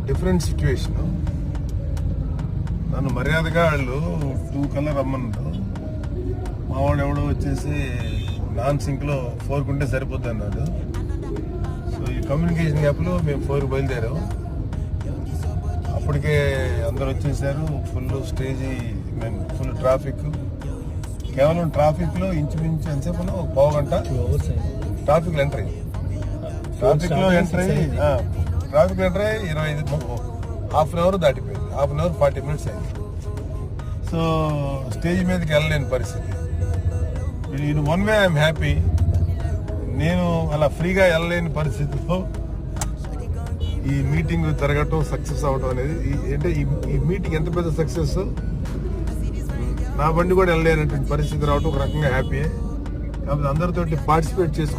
Different situation. నన్ను మర్యాదగా వాళ్ళు 2 కల్లా రమ్మన్నారు. మావాడు ఎవడో వచ్చేసి నాన్ సింక్లో 4 ఉంటే సరిపోద్ది అన్నాడు. సో ఈ కమ్యూనికేషన్ గ్యాప్లో మేము 4 బయలుదేరాం. అప్పటికే అందరు వచ్చేసారు. Full stage, full traffic. కేవలం ట్రాఫిక్లో ఇంచుమించు ఎంతసేపు ఒక పావు గంట ట్రాఫిక్లో ఎంటర్ అయ్యి 25 హాఫ్ అన్ అవర్ దాటిపోయింది. హాఫ్ అన్ అవర్ 40 minutes అయింది. సో స్టేజ్ మీదకి వెళ్ళలేని పరిస్థితి. In one way I'm happy. నేను అలా ఫ్రీగా వెళ్ళలేని పరిస్థితిలో ఈ మీటింగ్ జరగటం, సక్సెస్ అవటం అనేది అంటే ఈ మీటింగ్ ఎంత పెద్ద సక్సెస్. నా బండి కూడా వెళ్ళలేనటువంటి పరిస్థితి రావటం ఒక రకంగా హ్యాపీయే. కాబట్టి అందరితోటి పార్టిసిపేట్ చేసుకో